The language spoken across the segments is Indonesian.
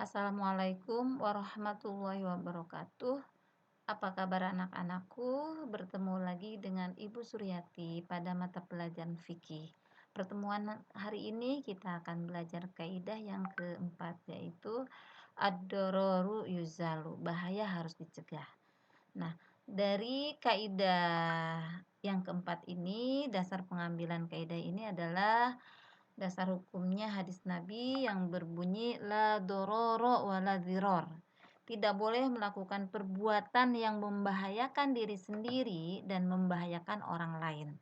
Assalamualaikum warahmatullahi wabarakatuh. Apa kabar anak-anakku? Bertemu lagi dengan Ibu Suryati pada mata pelajaran fikih. Pertemuan hari ini kita akan belajar kaidah yang keempat, yaitu ad-dororu yuzalu, bahaya harus dicegah. Nah, dari kaidah yang keempat ini, dasar pengambilan kaidah ini adalah dasar hukumnya hadis Nabi yang berbunyi la dororo wa la diror. Tidak boleh melakukan perbuatan yang membahayakan diri sendiri dan membahayakan orang lain.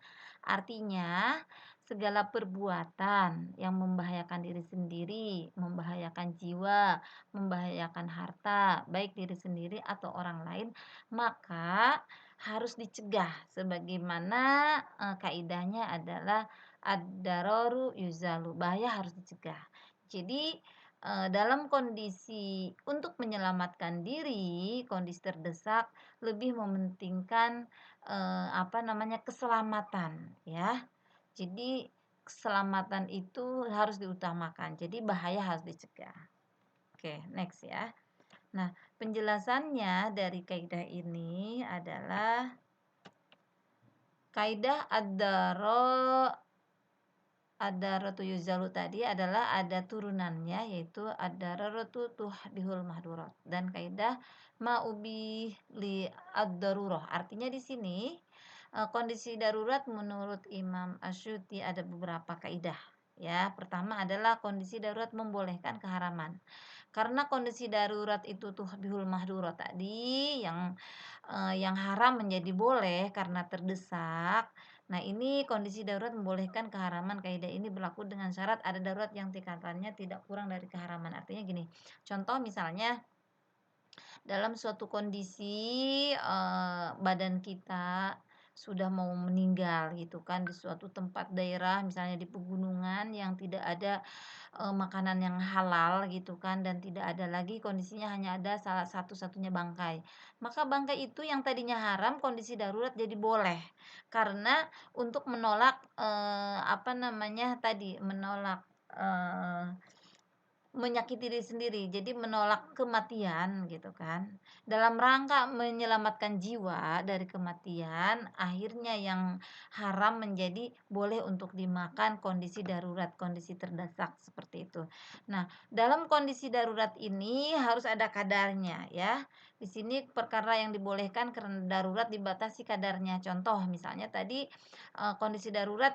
Artinya, segala perbuatan yang membahayakan diri sendiri, membahayakan jiwa, membahayakan harta, baik diri sendiri atau orang lain, maka harus dicegah sebagaimana kaidahnya adalah ad-dararu yuzalu, bahaya harus dicegah. Jadi dalam kondisi untuk menyelamatkan diri, kondisi terdesak lebih mementingkan keselamatan ya. Jadi keselamatan itu harus diutamakan. Jadi bahaya harus dicegah. Oke, next ya. Nah, penjelasannya dari kaidah ini adalah kaidah ad-dararatu yuzalu tadi adalah ada turunannya, yaitu ad-dararatu tuhdihul mahdurat, dan kaidah ma'ubi li ad-darurah. Artinya di sini kondisi darurat menurut Imam Asyuti ada beberapa kaidah. Ya, pertama adalah kondisi darurat membolehkan keharaman. Karena kondisi darurat itu tuhdihul mahdurat tadi yang haram menjadi boleh karena terdesak. Nah, ini kondisi darurat membolehkan keharaman. Kaidah ini berlaku dengan syarat ada darurat yang tingkatannya tidak kurang dari keharaman. Artinya gini, contoh misalnya dalam suatu kondisi badan kita sudah mau meninggal gitu kan, di suatu tempat daerah misalnya di pegunungan yang tidak ada makanan yang halal gitu kan, dan tidak ada lagi, kondisinya hanya ada salah satu-satunya bangkai. Maka bangkai itu yang tadinya haram kondisi darurat jadi boleh. Karena untuk menolak menolak menyakiti diri sendiri, jadi menolak kematian gitu kan. Dalam rangka menyelamatkan jiwa dari kematian, akhirnya yang haram menjadi boleh untuk dimakan kondisi darurat, kondisi terdesak seperti itu. Nah, dalam kondisi darurat ini harus ada kadarnya ya. Di sini perkara yang dibolehkan karena darurat dibatasi kadarnya. Contoh misalnya tadi kondisi darurat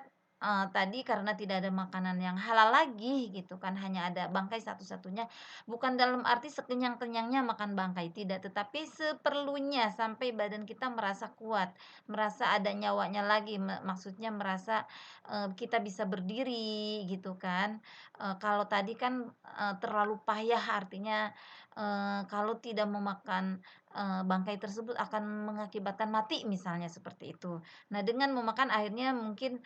tadi karena tidak ada makanan yang halal lagi gitu kan, hanya ada bangkai satu-satunya, bukan dalam arti sekenyang-kenyangnya makan bangkai, tidak, tetapi seperlunya sampai badan kita merasa kuat, merasa ada nyawanya lagi, maksudnya merasa kita bisa berdiri gitu kan. Kalau tadi kan terlalu payah, artinya kalau tidak memakan bangkai tersebut akan mengakibatkan mati misalnya seperti itu. Nah, dengan memakan akhirnya mungkin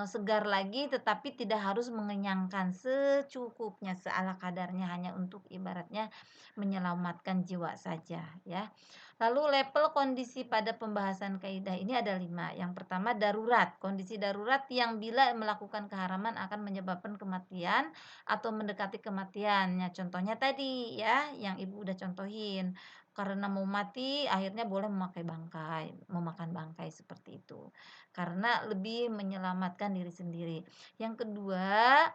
segar lagi, tetapi tidak harus mengenyangkan, secukupnya, seala kadarnya, hanya untuk ibaratnya menyelamatkan jiwa saja ya. Lalu level kondisi pada pembahasan kaidah ini ada 5. Yang pertama darurat, kondisi darurat yang bila melakukan keharaman akan menyebabkan kematian atau mendekati kematian. Ya, contohnya tadi ya yang Ibu udah contohin, karena mau mati akhirnya boleh memakan bangkai seperti itu karena lebih menyelamatkan diri sendiri. Yang kedua,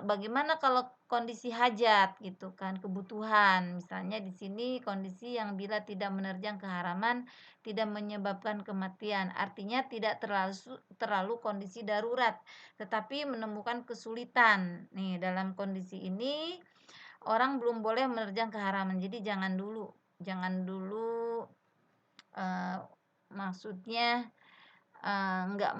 bagaimana kalau kondisi hajat gitu kan, kebutuhan. Misalnya di sini kondisi yang bila tidak menerjang keharaman, tidak menyebabkan kematian. Artinya tidak terlalu kondisi darurat, tetapi menemukan kesulitan. Nih, dalam kondisi ini orang belum boleh menerjang keharaman. Jadi jangan dulu, eee, maksudnya nggak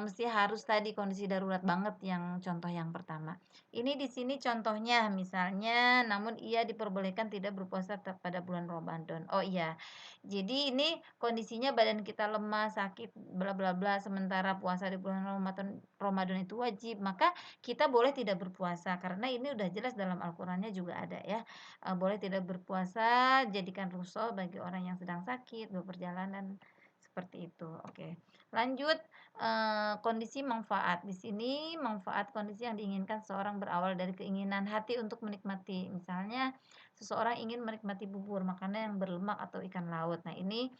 mesti harus tadi kondisi darurat banget yang contoh yang pertama. Ini di sini contohnya misalnya, namun ia diperbolehkan tidak berpuasa pada bulan Ramadan. Oh iya, jadi ini kondisinya badan kita lemah, sakit, bla bla bla, sementara puasa di bulan Ramadan Ramadan itu wajib, maka kita boleh tidak berpuasa karena ini udah jelas dalam Al-Qur'annya juga ada ya, boleh tidak berpuasa, jadikan rukhsah bagi orang yang sedang sakit, beperjalanan, seperti itu. Oke. Lanjut, kondisi manfaat. Di sini manfaat kondisi yang diinginkan seseorang berawal dari keinginan hati untuk menikmati. Misalnya seseorang ingin menikmati bubur, makanan yang berlemak atau ikan laut. Nah ini,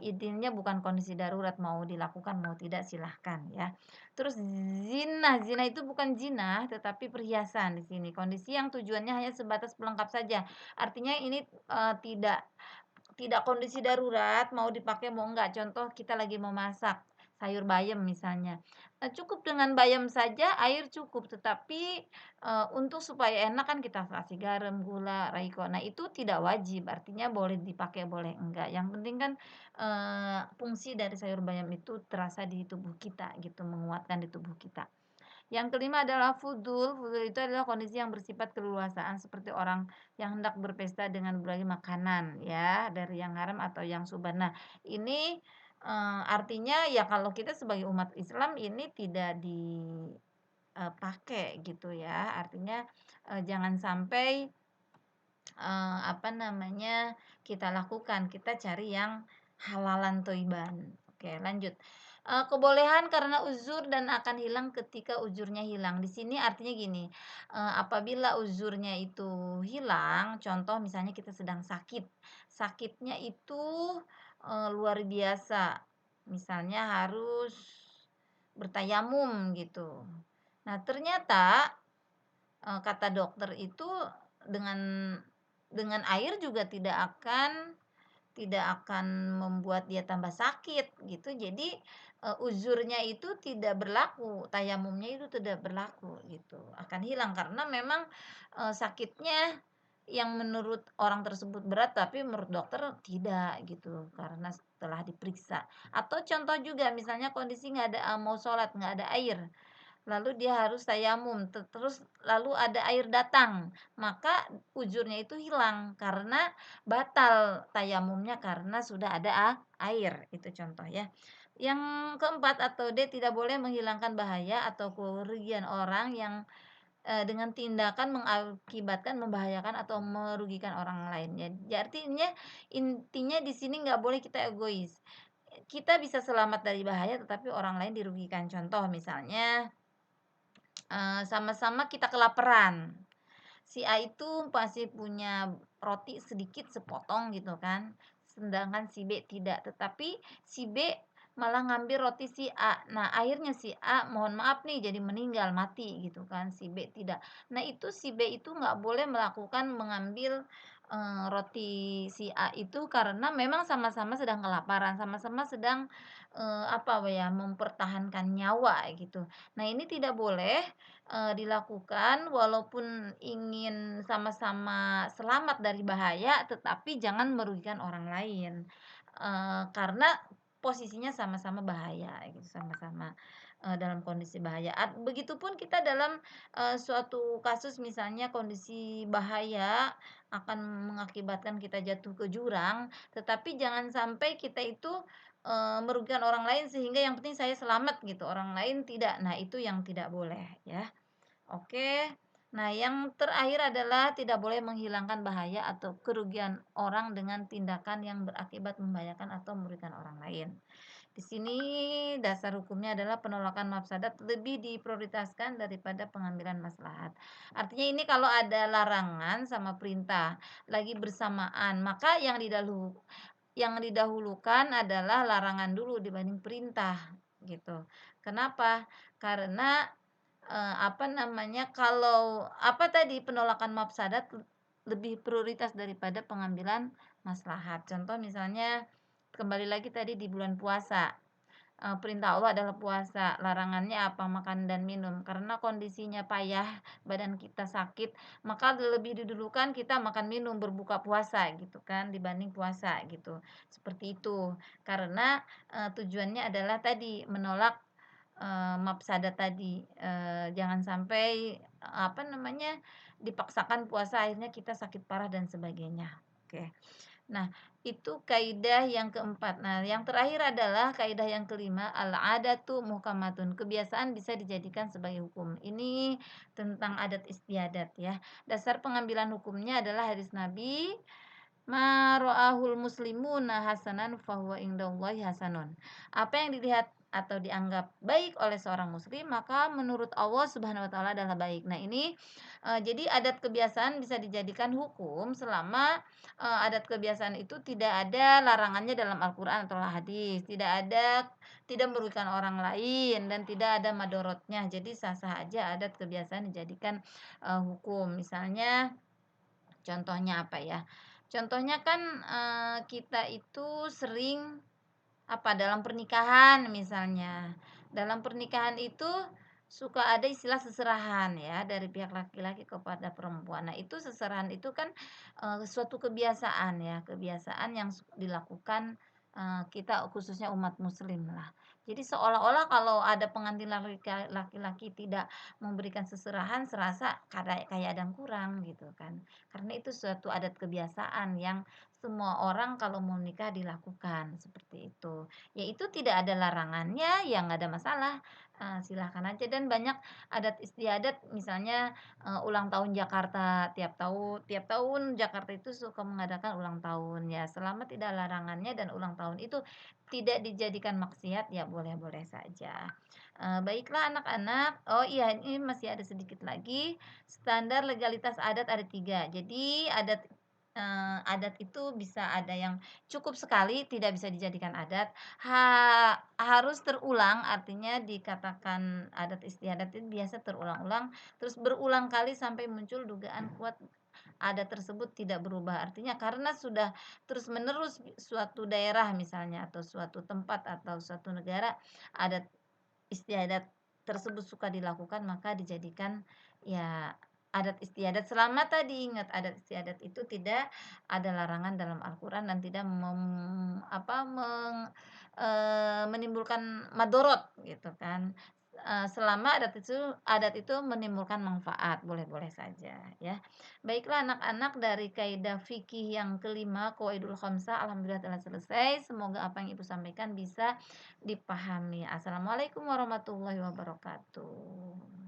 idenya bukan kondisi darurat, mau dilakukan mau tidak silahkan ya. Terus zina, zina itu bukan zina, tetapi perhiasan di sini. Kondisi yang tujuannya hanya sebatas pelengkap saja. Artinya ini, tidak tidak kondisi darurat, mau dipakai mau enggak. Contoh kita lagi mau masak sayur bayam misalnya, cukup dengan bayam saja air cukup, tetapi, untuk supaya enak kan kita kasih garam, gula, royco. Nah itu tidak wajib, artinya boleh dipakai boleh enggak. Yang penting kan, fungsi dari sayur bayam itu terasa di tubuh kita gitu, menguatkan di tubuh kita. Yang kelima adalah fudul. Fudul itu adalah kondisi yang bersifat keleluasaan seperti orang yang hendak berpesta dengan berbagai makanan ya, dari yang haram atau yang subhan. Nah, ini, artinya ya kalau kita sebagai umat Islam ini tidak pakai gitu ya. Artinya, jangan sampai, apa namanya, kita lakukan, kita cari yang halalan thayyiban. Oke lanjut, kebolehan karena uzur dan akan hilang ketika uzurnya hilang. Di sini artinya gini, apabila uzurnya itu hilang, contoh misalnya kita sedang sakit, sakitnya itu, luar biasa, misalnya harus bertayamum gitu. Nah ternyata, kata dokter itu dengan air juga tidak akan membuat dia tambah sakit gitu. Jadi, uzurnya itu tidak berlaku, tayamumnya itu tidak berlaku gitu, akan hilang karena memang, sakitnya yang menurut orang tersebut berat, tapi menurut dokter tidak gitu, karena setelah diperiksa. Atau contoh juga misalnya kondisi nggak ada, mau sholat nggak ada air, lalu dia harus tayamum, terus lalu ada air datang, maka ujurnya itu hilang karena batal tayamumnya karena sudah ada air, itu contoh ya. Yang keempat atau D, tidak boleh menghilangkan bahaya atau kerugian orang yang, dengan tindakan mengakibatkan membahayakan atau merugikan orang lain ya. Jadi artinya intinya di sini nggak boleh kita egois. Kita bisa selamat dari bahaya tetapi orang lain dirugikan. Contoh misalnya, sama-sama kita kelaparan. Si A itu masih punya roti sedikit sepotong gitu kan, sedangkan si B tidak, tetapi si B malah ngambil roti si A. Nah, akhirnya si A mohon maaf nih jadi meninggal, mati gitu kan, si B tidak. Nah, itu si B itu nggak boleh melakukan mengambil, roti si A itu karena memang sama-sama sedang kelaparan, sama-sama sedang, apa ya, mempertahankan nyawa gitu. Nah, ini tidak boleh, dilakukan walaupun ingin sama-sama selamat dari bahaya, tetapi jangan merugikan orang lain. Karena posisinya sama-sama bahaya gitu, sama-sama, dalam kondisi bahaya. Begitupun kita dalam, suatu kasus misalnya kondisi bahaya akan mengakibatkan kita jatuh ke jurang, tetapi jangan sampai kita itu, merugikan orang lain sehingga yang penting saya selamat gitu, orang lain tidak. Nah, itu yang tidak boleh ya. Oke. Nah, yang terakhir adalah tidak boleh menghilangkan bahaya atau kerugian orang dengan tindakan yang berakibat membahayakan atau merugikan orang lain. Di sini dasar hukumnya adalah penolakan mafsadat lebih diprioritaskan daripada pengambilan maslahat. Artinya ini kalau ada larangan sama perintah lagi bersamaan, maka yang didahulukan adalah larangan dulu dibanding perintah gitu. Kenapa? Karena, apa namanya, kalau apa tadi, penolakan mafsadat lebih prioritas daripada pengambilan maslahat. Contoh misalnya, kembali lagi tadi di bulan puasa, perintah Allah adalah puasa, larangannya apa? Makan dan minum. Karena kondisinya payah, badan kita sakit, maka lebih didulukan kita makan minum, berbuka puasa gitu kan, dibanding puasa gitu, seperti itu. Karena, tujuannya adalah tadi, menolak, mafsadat tadi, jangan sampai, apa namanya, dipaksakan puasa akhirnya kita sakit parah dan sebagainya. Oke. Nah, itu kaidah yang keempat. Nah, yang terakhir adalah kaidah yang kelima, al-'adatu muhkamatun. Kebiasaan bisa dijadikan sebagai hukum. Ini tentang adat istiadat ya. Dasar pengambilan hukumnya adalah hadis Nabi, Ma ra'ahul muslimuna hasanan fahuwa indallahi hasanun. Apa yang dilihat atau dianggap baik oleh seorang muslim, maka menurut Allah Subhanahu wa taala adalah baik. Nah ini, jadi adat kebiasaan bisa dijadikan hukum selama, adat kebiasaan itu tidak ada larangannya dalam Al-Qur'an atau hadis, tidak merugikan orang lain dan tidak ada madorotnya. Jadi sah-sah aja adat kebiasaan dijadikan, hukum. Misalnya contohnya apa ya, contohnya kan, kita itu sering, apa, dalam pernikahan misalnya. Dalam pernikahan itu suka ada istilah seserahan ya, dari pihak laki-laki kepada perempuan. Nah, itu seserahan itu kan, suatu kebiasaan ya, kebiasaan yang dilakukan, kita khususnya umat muslim lah. Jadi seolah-olah kalau ada pengantin laki-laki tidak memberikan seserahan, serasa kayak ada yang kurang gitu kan. Karena itu suatu adat kebiasaan yang semua orang kalau mau nikah dilakukan, seperti itu. Ya itu tidak ada larangannya, ya nggak ada masalah, silahkan aja dan banyak adat istiadat misalnya, ulang tahun Jakarta, tiap tahun Jakarta itu suka mengadakan ulang tahun, ya selama tidak larangannya dan ulang tahun itu tidak dijadikan maksiat, ya boleh-boleh saja. Baiklah anak-anak, oh iya ini masih ada sedikit lagi, standar legalitas adat ada 3. Jadi adat itu bisa ada yang cukup sekali tidak bisa dijadikan adat, harus terulang artinya dikatakan adat istiadat itu biasa terulang-ulang, terus berulang kali sampai muncul dugaan kuat adat tersebut tidak berubah. Artinya karena sudah terus-menerus suatu daerah misalnya atau suatu tempat atau suatu negara adat istiadat tersebut suka dilakukan, maka dijadikan, ya adat istiadat selama tadi ingat adat istiadat itu tidak ada larangan dalam Al-Qur'an dan tidak menimbulkan madorot gitu kan. Selama adat itu menimbulkan manfaat, boleh-boleh saja ya. Baiklah anak-anak dari kaidah fikih yang kelima, qawaidul khamsah, alhamdulillah telah selesai. Semoga apa yang Ibu sampaikan bisa dipahami. Assalamualaikum warahmatullahi wabarakatuh.